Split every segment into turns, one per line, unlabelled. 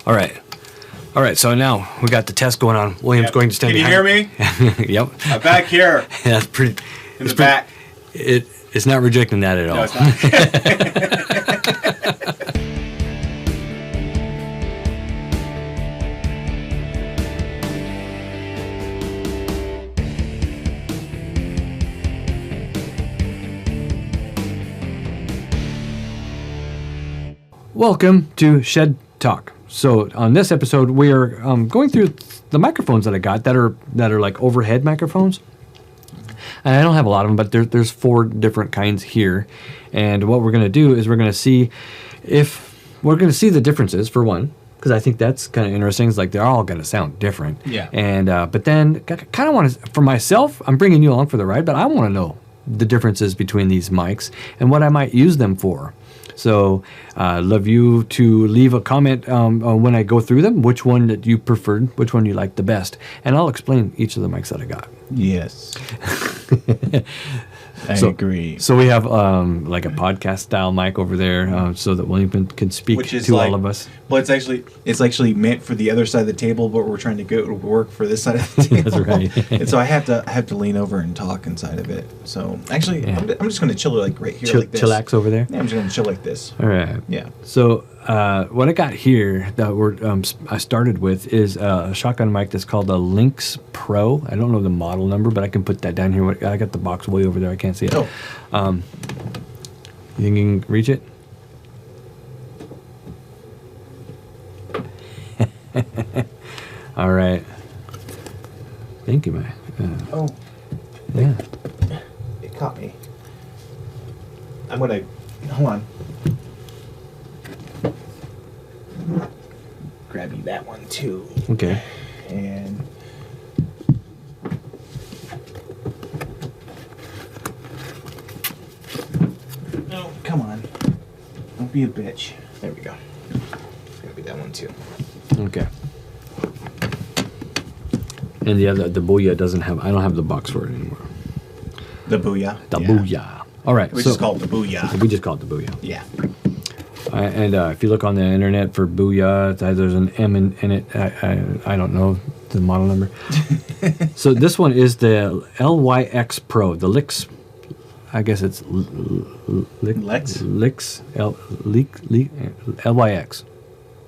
All right. All right, so now we got the test going on. William's going to stand behind.
Can you hear me?
Yep.
I'm back here.
Yeah, that's pretty.
In the back.
It's not rejecting that at all.
No, it's not.
Welcome to Shed Talk. So on this episode, we are going through the microphones that I got that are like overhead microphones. And I don't have a lot of them, but there's 4 different kinds here. And what we're going to do is we're going to see the differences for one, because I think that's kind of interesting. It's like they're all going to sound different.
Yeah.
And but then kind of want to, for myself, I'm bringing you along for the ride, but I want to know the differences between these mics and what I might use them for. So love you to leave a comment when I go through them, which one that you preferred, which one you liked the best. And I'll explain each of the mics that I got.
Yes. I agree.
So we have like a podcast style mic over there so that William can speak to all of us.
Well, it's actually meant for the other side of the table, but we're trying to go to work for this side of the table.
That's right.
And so I have to lean over and talk inside of it. So actually, yeah. I'm just going to chill like right here, like this.
Chillax over there.
Yeah, I'm just going to chill like this.
All right.
Yeah.
So what I got here that I started with is a shotgun mic that's called a Lynx Pro. I don't know the model number, but I can put that down here. I got the box way over there. I can't see it.
Oh.
You can reach it? All right. Thank you, man. Yeah.
It caught me. I'm gonna hold on. Grab you that one too.
Okay.
And no, come on. Don't be a bitch. There we go. It's gonna be that one too.
Okay. And the Booyah doesn't have. I don't have the box for it anymore.
The Booyah.
The Booyah. All right.
We just call it the Booyah.
We just call it the Booyah.
Yeah.
And if you look on the internet for Booyah, there's an M in it. I don't know the model number. So this one is the LYX Pro, the Lix. I guess it's
Lex?
Lix LYX.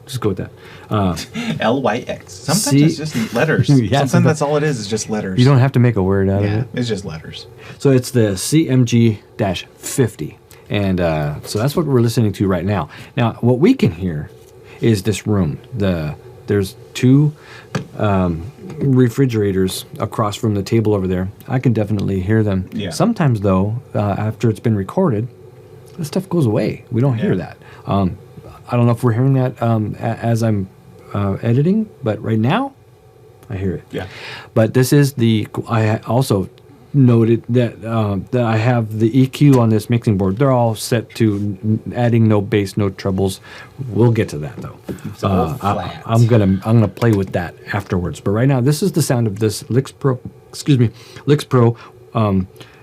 Just go with that.
LYX. Sometimes it's just letters.
Yeah,
sometimes that's all it is just letters.
You don't have to make a word out of it.
It's just letters.
So it's the CMG-50. And so that's what we're listening to right now. Now, what we can hear is this room. There's 2 refrigerators across from the table over there. I can definitely hear them.
Yeah.
Sometimes, though, after it's been recorded, this stuff goes away. We don't hear that. I don't know if we're hearing that as I'm editing, but right now, I hear it.
Yeah.
But this is I also noted that that I have the EQ on this mixing board. They're all set to adding no bass, no trebles. We'll get to that though. I'm gonna play with that afterwards. But right now, this is the sound of this Lix Pro.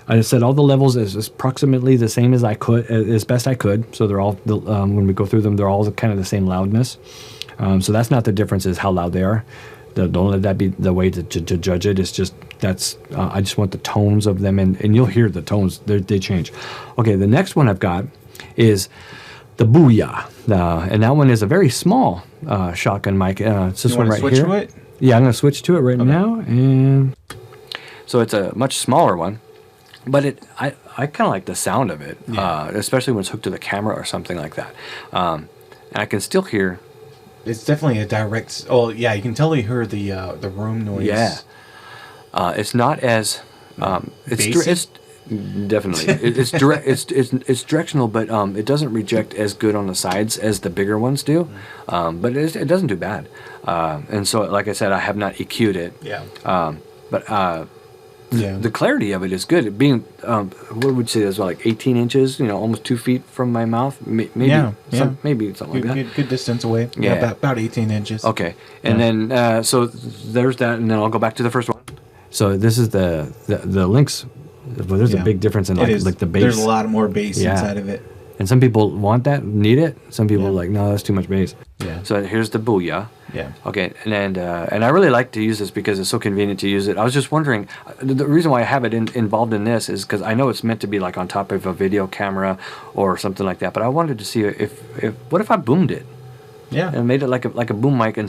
I said all the levels is approximately the same as I could, as best I could. So they're all when we go through them, they're all kind of the same loudness. So that's not the difference, is how loud they are. Don't let that be the way to judge it. It's just I just want the tones of them, and you'll hear the tones. They change. Okay, the next one I've got is the Booyah, and that one is a very small shotgun mic. It's this one right here.
You want to switch to it?
Yeah, I'm going to switch to it right now, and so it's a much smaller one, but I kind of like the sound of it, especially when it's hooked to the camera or something like that, and I can still hear.
It's definitely a direct. Oh yeah, you can totally hear the room noise.
Yeah, it's not as it's definitely it's direct. It's directional, but it doesn't reject as good on the sides as the bigger ones do. But it doesn't do bad. And so, like I said, I have not EQ'd it.
Yeah.
But the clarity of it is good. It being what would you say is like 18 inches, almost 2 feet from my mouth, maybe maybe something like that.
Good distance away. Yeah, about 18 inches.
Okay, and then so there's that, and then I'll go back to the first one. So this is the Lynx. Well, there's a big difference in like the bass.
There's a lot more bass inside of it.
And some people want that, need it. Some people are like, no, that's too much bass.
Yeah.
So here's the Booyah.
Yeah.
Okay, and I really like to use this because it's so convenient to use it. I was just wondering, the reason why I have it involved in this is because I know it's meant to be like on top of a video camera or something like that. But I wanted to see if what if I boomed it?
Yeah.
And made it like a boom mic. And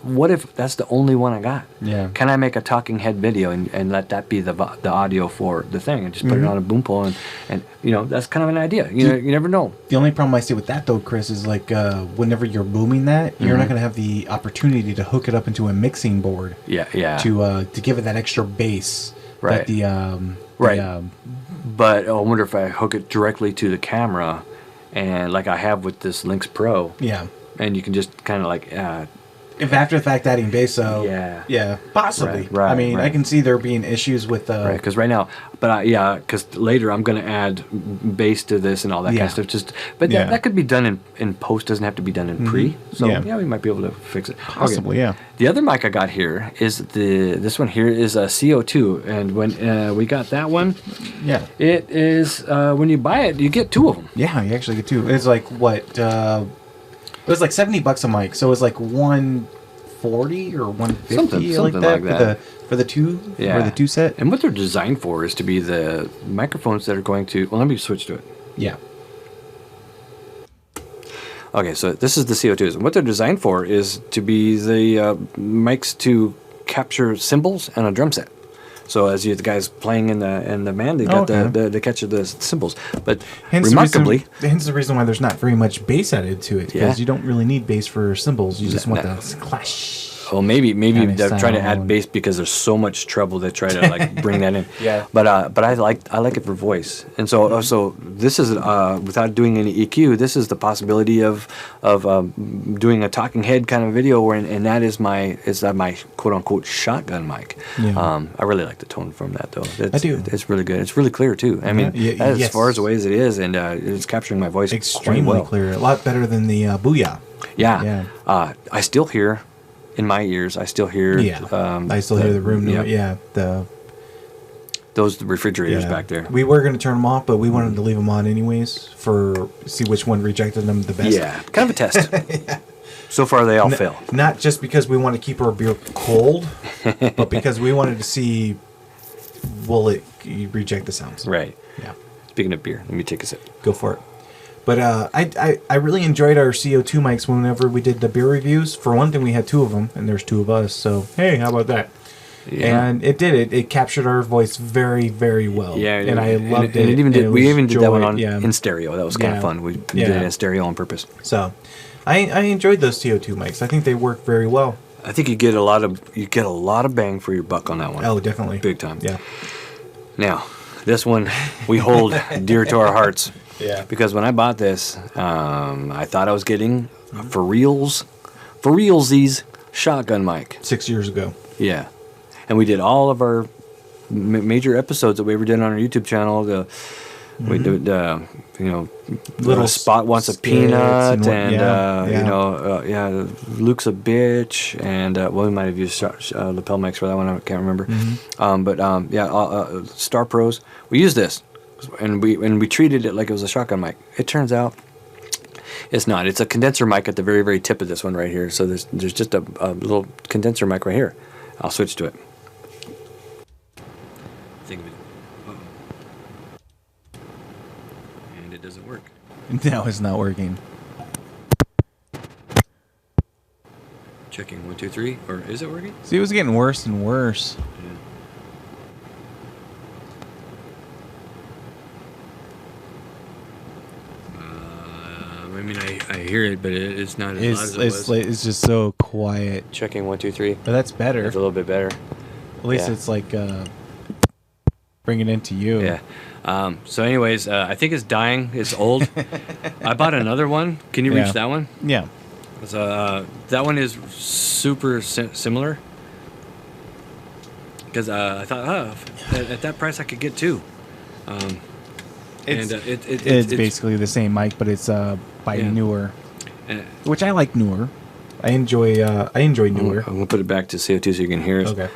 what if that's the only one I got?
Yeah.
Can I make a talking head video and let that be the audio for the thing and just put it on a boom pole and you know, that's kind of an idea. You never know.
The only problem I see with that though, Chris, is like whenever you're booming that, you're not going to have the opportunity to hook it up into a mixing board.
Yeah.
To give it that extra bass.
Right.
That
But I wonder if I hook it directly to the camera, and like I have with this Lynx Pro.
Yeah.
And you can just kind of like.
If after the fact adding bass, so
yeah,
possibly.
Right,
I mean, I can see there being issues with
right, because right now, but because later I'm going to add bass to this and all that kind of stuff. That could be done in post. Doesn't have to be done in pre. So we might be able to fix it.
Possibly, yeah.
The other mic I got here is this one here is a CO2, and when we got that one, it is when you buy it, you get two of them.
Yeah, you actually get two. It's like what. It was like $70 a mic, so it was like $140 or $150
something
like that. For the two set.
And what they're designed for is to be the microphones that are going to. Well, let me switch to it.
Yeah.
Okay, so this is the CO2s, and what they're designed for is to be the mics to capture cymbals and a drum set. So as the guys playing in the band, they got the catch of the cymbals. But remarkably,
hence the reason why there's not very much bass added to it, because you don't really need bass for cymbals. You just want the clash.
Well, maybe they're trying to add bass because there's so much treble they try to like bring that in.
Yeah.
But I like it for voice, and so this is without doing any EQ. This is the possibility of doing a talking head kind of video, and that is my quote unquote shotgun mic.
Yeah.
I really like the tone from that though.
I do.
It's really good. It's really clear too. I mean, as far as the way as it is, and it's capturing my voice
extremely
quite well.
Clear. A lot better than the Booyah.
Yeah. I still hear. In my ears, I still hear.
I still hear the room noise. Yeah,
those refrigerators back there.
We were going to turn them off, but we wanted to leave them on anyways for see which one rejected them the best.
Yeah, kind of a test. So far, they all fail.
Not just because we want to keep our beer cold, but because we wanted to see will it reject the sounds.
Right.
Yeah.
Speaking of beer, let me take a sip.
Go for it. But I really enjoyed our CO2 mics whenever we did the beer reviews. For one thing, we had two of them, and there's two of us. So, hey, how about that? Yeah. And it captured our voice very, very well. Yeah, and I loved it.
And we even did that one in stereo. That was kind of fun. We did it in stereo on purpose.
So, I enjoyed those CO2 mics. I think they work very well.
I think you get a lot of bang for your buck on that one.
Oh, definitely,
big time.
Yeah.
Now, this one we hold dear to our hearts.
Yeah.
Because when I bought this, I thought I was getting for realsies shotgun mic.
6 years ago.
Yeah. And we did all of our major episodes that we ever did on our YouTube channel. We did, little Spot wants a peanut, Luke's a bitch, and we might have used lapel mics for that one. I can't remember. Star Pros. We used this. And we treated it like it was a shotgun mic. It turns out it's not. It's a condenser mic at the very, very tip of this one right here. So there's just a little condenser mic right here. I'll switch to it. Think of it. Uh-oh. And it doesn't work.
No, it's not working.
Checking 1, 2, 3. Or is it working?
See, it was getting worse and worse.
Yeah. I mean, I hear it, but it's not as loud as it was.
It's just so quiet.
Checking 1, 2, 3.
But that's better.
It's a little bit better.
At least it's like bring it into you.
Yeah. So anyways, I think it's dying. It's old. I bought another one. Can you reach that one?
Yeah.
So that one is super similar. Because I thought, at that price I could get two.
It's basically the same mic, but it's newer, which I like newer. I enjoy newer.
I'm gonna put it back to CO2 so you can hear us.
Okay.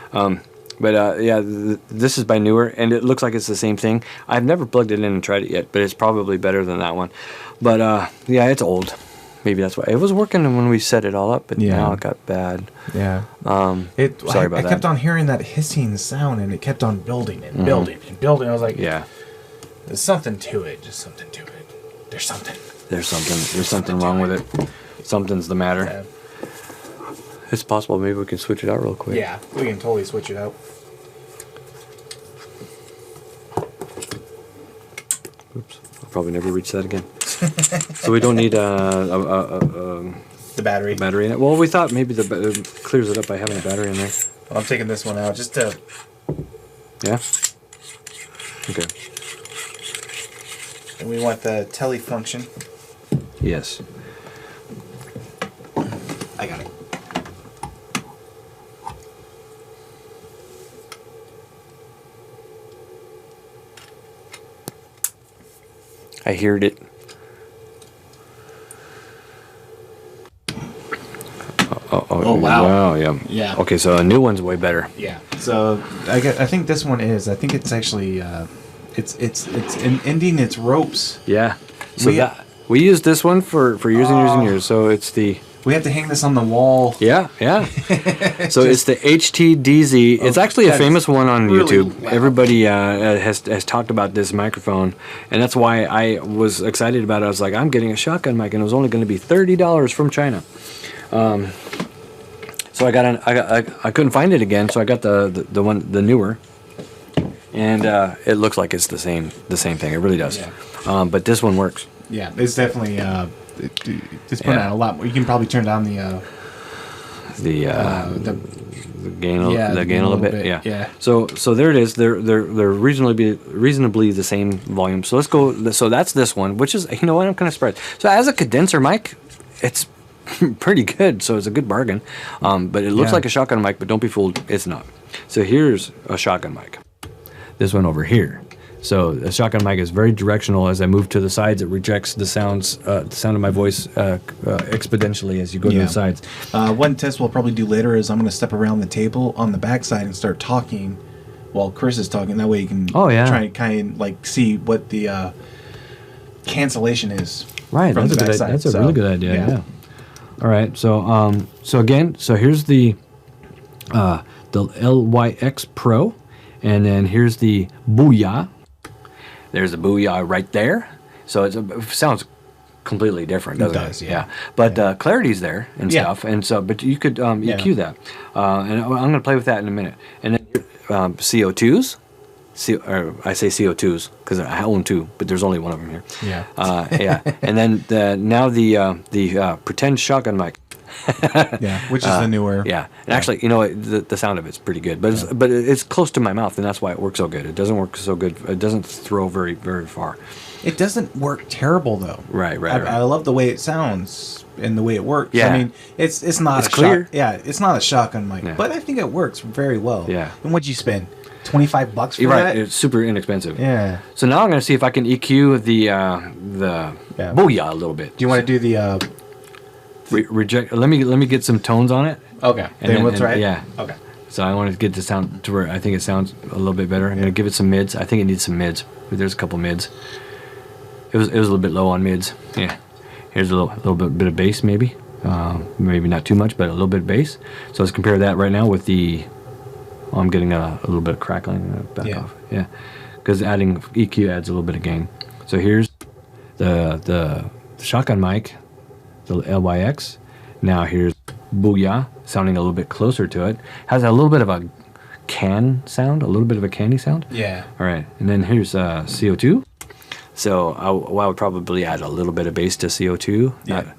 But yeah, this is by Newer, and it looks like it's the same thing. I've never plugged it in and tried it yet, but it's probably better than that one. But yeah, it's old. Maybe that's why it was working when we set it all up, but now it got bad.
Yeah.
Sorry about that.
I kept on hearing that hissing sound, and it kept on building and building and building. I was like,
yeah,
there's something to it. Just something to it. There's something.
There's something wrong with it. Something's the matter.
Yeah.
It's possible maybe we can switch it out real quick.
Yeah, we can totally switch it out.
Oops, I'll probably never reach that again. So we don't need
the battery.
Battery in it. Well, we thought maybe it clears it up by having a battery in there.
Well, I'm taking this one out just to.
Yeah. Okay.
And we want the tele function.
Yes.
I got it.
I heard it.
Oh wow!
Wow, yeah.
Yeah.
Okay, so a new one's way better.
Yeah. So I think this one is. I think it's actually. It's ending its ropes.
Yeah. So we used this one for years and years and years. So it's the.
We have to hang this on the wall.
Yeah, yeah. So it's the HTDZ. It's actually a famous one on
really
YouTube.
loud.
Everybody has talked about this microphone, and that's why I was excited about it. I was like, I'm getting a shotgun mic, and it was only going to be $30 from China. So I couldn't find it again, so I got the newer, and it looks like it's the same thing. It really does.
Yeah.
But this one works.
Yeah, it's definitely. It's putting out a lot more. You can probably turn down the
gain a little bit. Yeah.
Yeah.
So there it is. They're reasonably the same volume. So let's go. So that's this one, which is, you know what, I'm kind of surprised. So as a condenser mic, it's pretty good. So it's a good bargain. But it looks like a shotgun mic, but don't be fooled, it's not. So here's a shotgun mic. This one over here. So a shotgun mic is very directional. As I move to the sides, it rejects the sound of my voice exponentially as you go to the sides.
One test we'll probably do later is I'm going to step around the table on the backside and start talking while Chris is talking. That way you can try and kind of like see what the cancellation is.
Right,
from
that's a really good idea. Yeah. All right. So again, here's the LYX Pro, and then here's the Booyah. There's a Booyah right there. So it sounds completely different, doesn't it?
Does, yeah.
But clarity's there and stuff, and so but you could EQ that, and I'm going to play with that in a minute. And then CO2s. I say CO2s because I own two, but there's only one of them here.
Yeah.
And then the pretend shotgun mic.
Which is the newer.
Yeah, and actually, you know, the sound of it's pretty good, but it's close to my mouth, and that's why it works so good. It doesn't work so good. It doesn't throw very, very far.
It doesn't work terrible though.
Right.
I love the way it sounds and the way it works.
Yeah.
I mean, it's not
clear.
It's not a shotgun mic, but I think it works very well.
Yeah.
And what'd you spend? $25 for
You're
that?
right. It's super inexpensive.
Yeah.
So now I'm going to see if I can EQ the Booyah a little bit.
Do you want to do the
reject? Let me get some tones on it.
Okay.
And
we'll try it?
Yeah.
Okay.
So I want to get the sound to where I think it sounds a little bit better. I'm going to give it some mids. I think it needs some mids. There's a couple mids. It was a little bit low on mids. Yeah. Here's a little bit of bass maybe. Maybe not too much, but a little bit of bass. So let's compare that right now with the. Oh, I'm getting a little bit of crackling. Back off. Yeah. Because adding EQ adds a little bit of gain. So here's the shotgun mic, the LYX. Now here's Booyah, sounding a little bit closer to it. Has a little bit of a can sound, a little bit of a candy sound.
Yeah.
All right. And then here's CO2. So I would probably add a little bit of bass to CO2.
Yeah.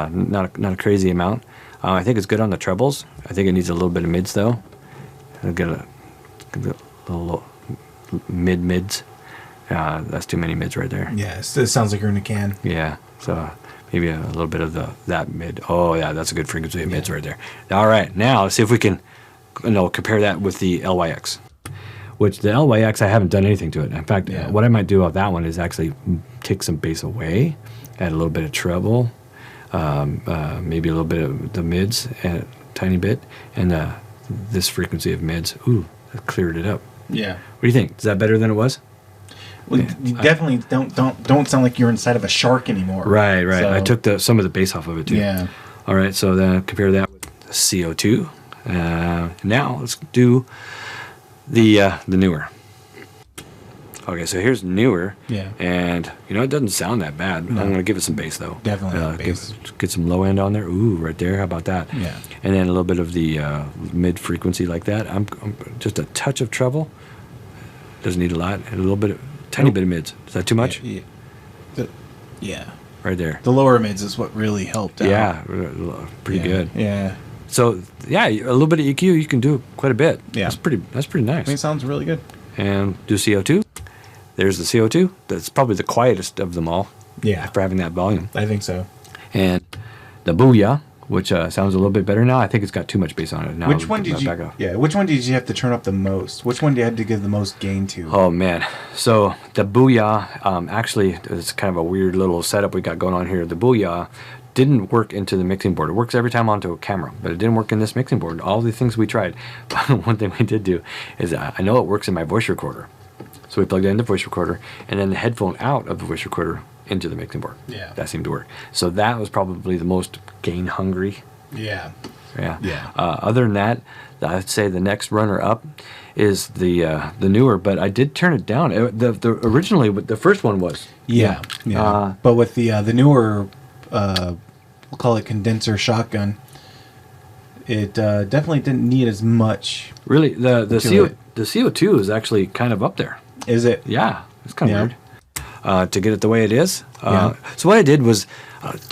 Not a crazy amount. I think it's good on the trebles. I think it needs a little bit of mids though. I'll get a little mids. That's too many mids right there.
Yeah, it sounds like you're in a can.
Yeah. So maybe a little bit of that mid. Oh yeah, that's a good frequency of mids right there. All right. Now let's see if we can compare that with the LYX. Which the LYX, I haven't done anything to it. In fact, what I might do with that one is actually take some bass away, add a little bit of treble, maybe a little bit of the mids, a tiny bit, and this frequency of mids. Ooh, It cleared it up.
Yeah.
What do you think? Is that better than it was?
Well, you definitely don't sound like you're inside of a shark anymore.
Right.
So,
I took some of the bass off of it too.
Yeah.
All right, so then compare that with CO2. Now let's do the newer. Okay, so here's newer.
Yeah.
And it doesn't sound that bad.
No.
I'm gonna give it some bass though.
Definitely bass.
Get some low end on there. Ooh, right there. How about that?
Yeah.
And then a little bit of the mid frequency like that. I'm just a touch of treble. Doesn't need a lot. And a little bit, tiny bit of mids. Is that too much?
Yeah.
Right there.
The lower mids is what really helped out.
Yeah, pretty good.
Yeah.
So yeah, a little bit of EQ, you can do quite a bit.
Yeah.
That's pretty nice.
I mean, it sounds really good.
And do CO2. There's the CO2. That's probably the quietest of them all.
Yeah.
For having that volume.
I think so.
And the Booyah, which sounds a little bit better now. I think it's got too much bass on it. Now
Which one did you? Yeah. Which one did you have to turn up the most? Which one did you have to give the most gain to?
Oh man. So the Booyah, actually, it's kind of a weird little setup we got going on here. The Booyah didn't work into the mixing board. It works every time onto a camera, but it didn't work in this mixing board. All the things we tried. But one thing we did do is I know it works in my voice recorder. So we plugged it in the voice recorder and then the headphone out of the voice recorder into the mixing board.
Yeah.
That seemed to work. So that was probably the most gain hungry.
Yeah.
Yeah.
Yeah.
Other than that, I'd say the next runner up is the newer, but I did turn it down. The originally what the first one was.
Yeah. Yeah. But with the newer, we'll call it condenser shotgun, it definitely didn't need as much.
Really, the CO2 is actually kind of up there.
Is it?
Yeah, it's kind of weird to get it the way it is.
Yeah.
So what I did was,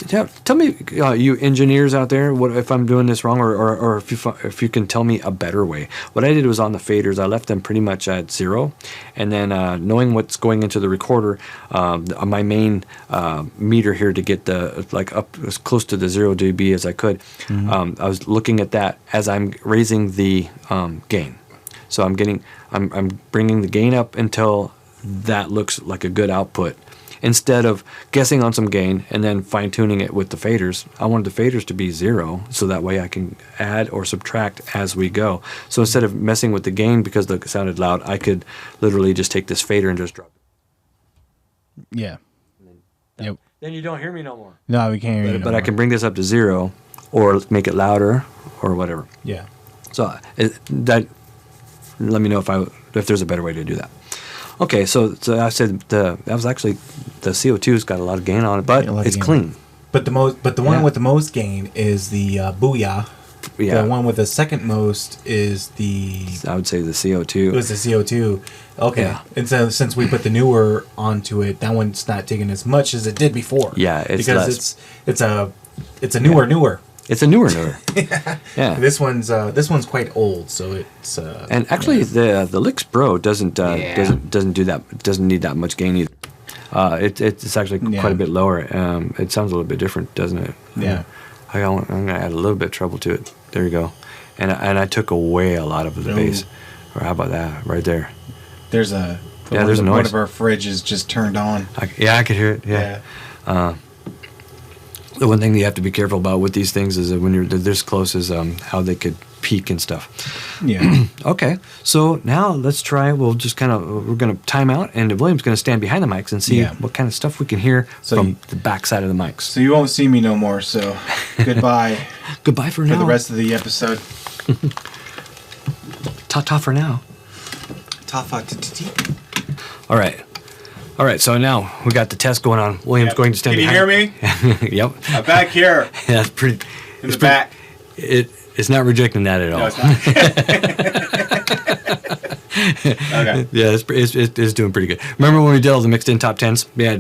tell me, you engineers out there, what if I'm doing this wrong, or if you can tell me a better way. What I did was on the faders, I left them pretty much at 0, and then knowing what's going into the recorder, my main meter here to get the up as close to the 0 dB as I could. I was looking at that as I'm raising the gain. So I'm bringing the gain up until that looks like a good output. Instead of guessing on some gain and then fine-tuning it with the faders, I wanted the faders to be 0, so that way I can add or subtract as we go. So instead of messing with the gain because it sounded loud, I could literally just take this fader and just drop it.
Yeah. Yep.
Then you don't hear me no more.
No, we can't hear you no
But
more.
I can bring this up to 0 or make it louder or whatever.
Yeah.
So that, let me know if there's a better way to do that. Okay, so I said that was actually the CO2's got a lot of gain on it, but it's clean.
But the one with the most gain is the Booyah.
Yeah.
The one with the second most is the.
I would say the CO2.
It was the CO2. Okay.
Yeah.
And so since we put the newer onto it, that one's not taking as much as it did before.
Yeah, it's
because
less.
it's a newer.
It's a newer. Yeah.
This one's quite old, so it's.
And actually, the Licks Bro doesn't do that. Doesn't need that much gain either. It's actually quite a bit lower. It sounds a little bit different, doesn't it?
Yeah.
I'm gonna add a little bit of treble to it. There you go. And I took away a lot of the bass. Or how about that right there?
There's a noise. One of our fridges just turned on.
I could hear it. Yeah. The one thing that you have to be careful about with these things is that when you're this close is how they could peak and stuff.
Yeah.
Okay, so now let's try. We're going to time out, and William's going to stand behind the mics and see what kind of stuff we can hear from the back side of the mics.
So you won't see me no more, so goodbye.
Goodbye for now.
For the rest of the episode.
Ta-ta for now.
Ta-fa-ti-ti-ti.
All right, so now we got the test going on. William's going to stand behind.
Can you hear me?
Yep.
I'm back here.
Yeah, that's pretty.
In the back.
It's not rejecting that at all.
No, it's not. Okay.
Yeah, it's doing pretty good. Remember when we did all the mixed in top 10s? Yeah, it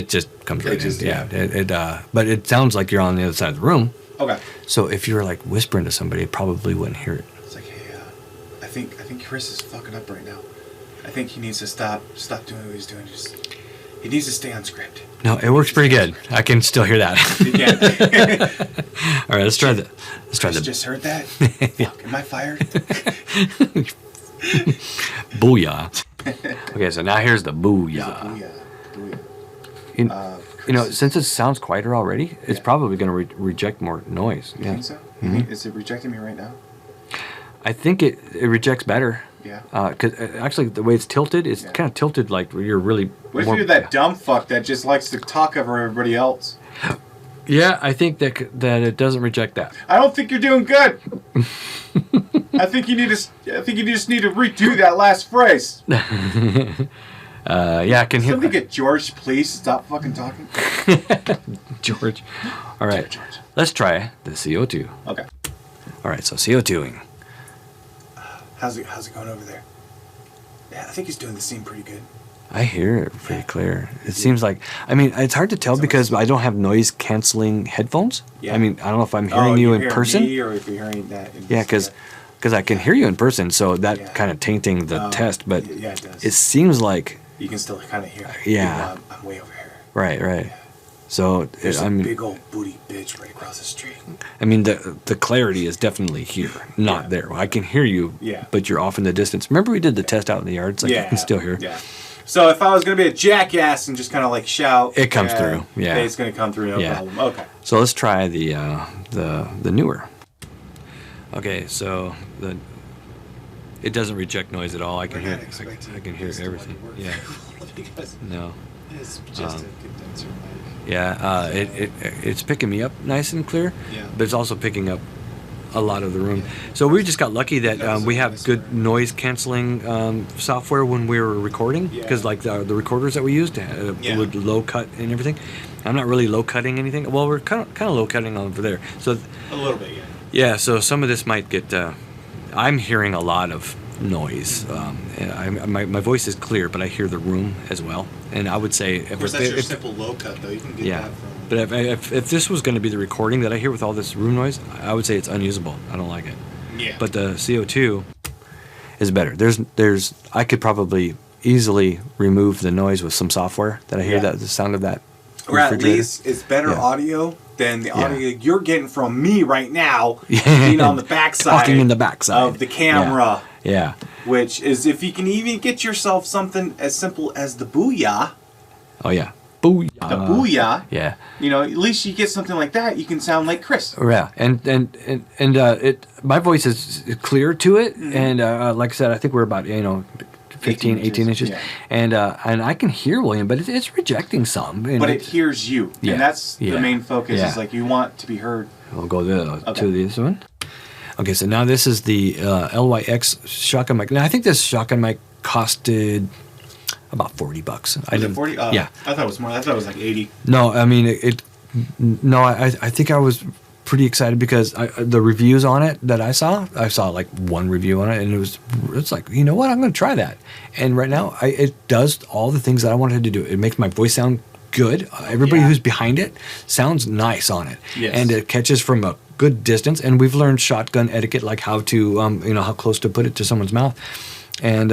just comes right in. Yeah. But it sounds like you're on the other side of the room.
Okay.
So if you were like whispering to somebody, it probably wouldn't hear it.
It's like, hey, I think Chris is fucking up right now. I think he needs to stop doing what he's doing. He needs to stay on script.
No, it works pretty good. I can still hear that.
You can.
All right, let's try the.
Just heard that. Fuck, am I fired?
Booyah. Okay, so now here's the booyah.
Booyah.
Since it sounds quieter already, it's probably going to reject more noise.
You think so? Mm-hmm. Is it rejecting me right now?
I think it rejects better.
Yeah.
Because actually, the way it's tilted, it's kind of tilted like you're really.
What if you're that dumb fuck that just likes to talk over everybody else?
Yeah, I think that it doesn't reject that.
I don't think you're doing good. I think you just need to redo that last phrase.
Yeah, I can hear.
Somebody get George, please stop fucking talking.
George. All right,
George.
let's try the CO2.
Okay.
All right, so CO2ing.
How's it going over there? Yeah, I think he's doing the scene pretty good.
I hear it pretty clear. It seems like, I mean, it's hard to tell because I don't have noise canceling headphones.
Yeah.
I mean, I don't know if I'm hearing you in person.
Me or if you're hearing that.
Yeah, because I can hear you in person, so that kind of tainting the test. But
yeah, it does.
It seems like
You can still kind of hear it.
Yeah.
I'm way over here.
Right.
Yeah.
So
There's a big old booty bitch right across the street.
I mean, the clarity is definitely here, not there. I can hear you, but you're off in the distance. Remember we did the test out in the yard? It's like you can still hear.
Yeah. So if I was going to be a jackass and just kind of like shout,
it comes through. Yeah.
It's going to come through, no problem. Okay.
So let's try the newer. Okay, so it doesn't reject noise at all. I can hear everything. Yeah. No.
It's just a condenser mic.
Yeah, it's picking me up nice and clear, but it's also picking up a lot of the room. So we just got lucky that we have good noise canceling software when we were recording, because like the recorders that we used would low cut and everything. I'm not really low cutting anything. Well, we're kind of low cutting over there. So
a little bit, yeah.
Yeah, so some of this might get. I'm hearing a lot of noise. My voice is clear, but I hear the room as well. And I would say,
of course, that's your simple low cut, though. You can get that from.
But if this was going to be the recording that I hear with all this room noise, I would say it's unusable. I don't like it.
Yeah.
But the CO2 is better. I could probably easily remove the noise with some software that I hear the sound of that.
Or at least it's better audio than the audio you're getting from me right now, being on the backside,
talking in the backside
of the camera.
Yeah.
Which is, if you can even get yourself something as simple as the booyah.
Oh yeah. Booyah.
The booyah.
Yeah.
At least you get something like that, you can sound like Chris.
Yeah, and my voice is clear to it, and like I said, I think we're about 18 inches.
Yeah.
And I can hear William, but it's rejecting some.
But it hears you, and that's the main focus. Is like you want to be heard.
We'll go to this one. Okay, so now this is the LYX shotgun mic. Now I think this shotgun mic costed about $40.
Was it 40?
Yeah.
I thought it was more. I thought it was like 80.
No, I mean I think I was pretty excited because the reviews on it that I saw like one review on it, and it's like, you know what, I'm going to try that. And right now it does all the things that I wanted to do. It makes my voice sound good. Everybody who's behind it sounds nice on it.
Yes.
And it catches from a good distance, and we've learned shotgun etiquette, like how to how close to put it to someone's mouth. And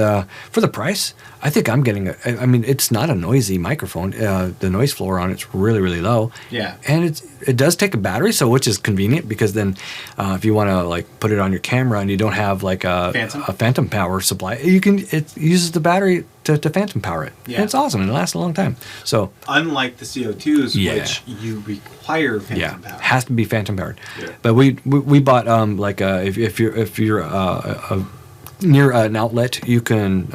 for the price, I think I'm getting I mean, it's not a noisy microphone. The noise floor on it's really, really low.
Yeah.
And it does take a battery, so which is convenient, because then if you want to like put it on your camera and you don't have like a phantom power supply, it uses the battery to phantom power it. Yeah. And it's awesome. It lasts a long time. So
unlike the CO2s, which you require phantom power.
Has to be phantom powered.
Yeah.
But we bought if you're near an outlet, you can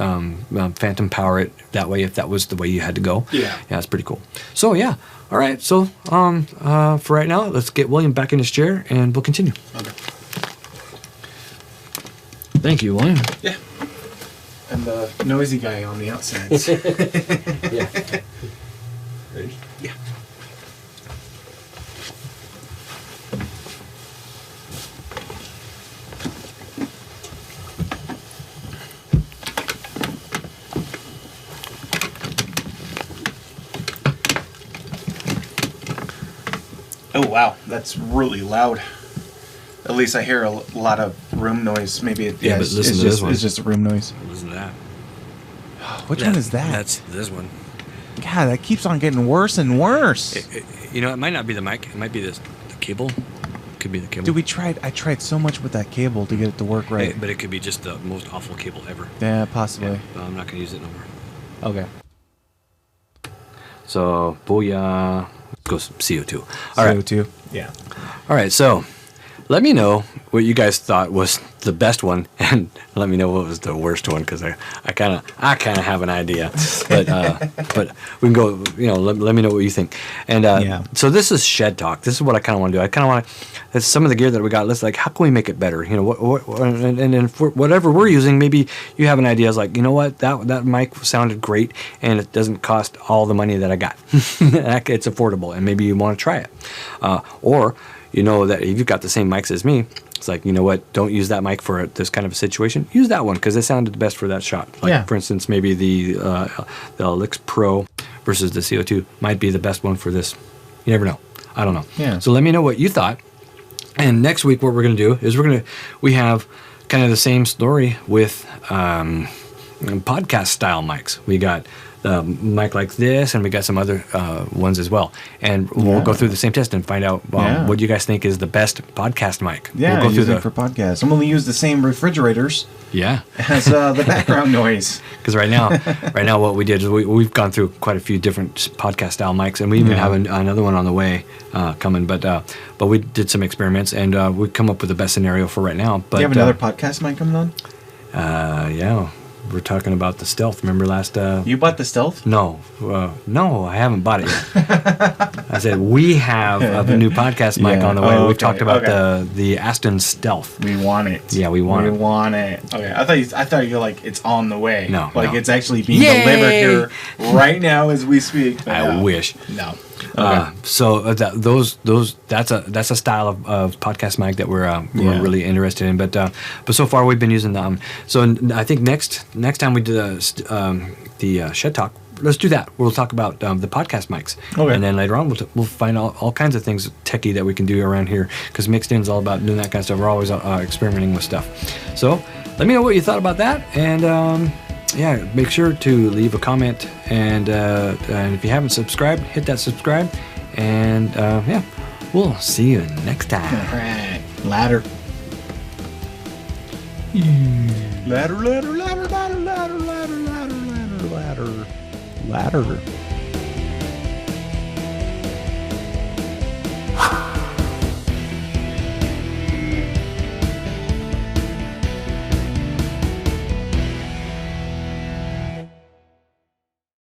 phantom power it that way, if that was the way you had to go. Yeah, it's pretty cool. So all right. So for right now, let's get William back in his chair and we'll continue.
Okay.
Thank you, William.
Yeah. And the noisy guy on the outside.
Yeah. Ready?
Yeah. Oh wow, that's really loud. At least I hear a lot of room noise. Maybe
but listen to this one.
It's just a room noise.
Listen to that.
Which one is that?
That's this one.
God, that keeps on getting worse and worse.
It might not be the mic. It might be the cable. It could be the cable.
Dude, I tried so much with that cable to get it to work right.
But it could be just the most awful cable ever.
Yeah, possibly.
Yeah, I'm not going to use it no more.
Okay.
So, booyah. Let's go some CO2.
CO2. Yeah.
All right, so let me know what you guys thought was the best one, and let me know what was the worst one, because I kind of have an idea, but we can go. Let me know what you think. And so this is shed talk. This is what I kind of want to do. I kind of want to. Some of the gear that we got. Let's like, how can we make it better? And for whatever we're using, maybe you have an idea. It's like, you know what, that mic sounded great, and it doesn't cost all the money that I got. It's affordable, and maybe you want to try it, or that if you've got the same mics as me, it's like, you know what, don't use that mic for this kind of a situation. Use that one because it sounded the best for that shot. Like, for instance, maybe the Elix Pro versus the CO2 might be the best one for this. You never know. I don't know.
Yeah.
So let me know what you thought. And next week, what we're going to do is we have kind of the same story with podcast style mics. We got mic like this, and we got some other ones as well, and we'll go through the same test and find out what you guys think is the best podcast mic.
Yeah,
we'll go through
for podcasts. I'm going to use the same refrigerators.
Yeah,
as the background noise.
Because right now, what we did is we've gone through quite a few different podcast style mics, and we even have another one on the way coming. But we did some experiments, and we come up with the best scenario for right now. But
do you have another podcast mic coming on?
Yeah. We're talking about the Stealth. Remember last?
You bought the Stealth?
No, I haven't bought it yet. I said we have a new podcast mic on the way. We've talked about the Aston Stealth.
We want it.
Yeah, we want it.
We want it. Okay, I thought you were like it's on the way.
No,
it's actually being delivered here right now as we speak.
I wish.
No.
Okay. So that's a style of podcast mic that we're really interested in. But so far we've been using them. So I think next time we do the Shed Talk, let's do that. We'll talk about the podcast mics. Okay. And then later on we'll find all kinds of things techie that we can do around here, because Mixed In is all about doing that kind of stuff. We're always experimenting with stuff. So let me know what you thought about that, and make sure to leave a comment, and if you haven't subscribed, hit that subscribe, and we'll see you next time.
All right. Ladder. Ladder, ladder, ladder, ladder, ladder, ladder, ladder, ladder, ladder.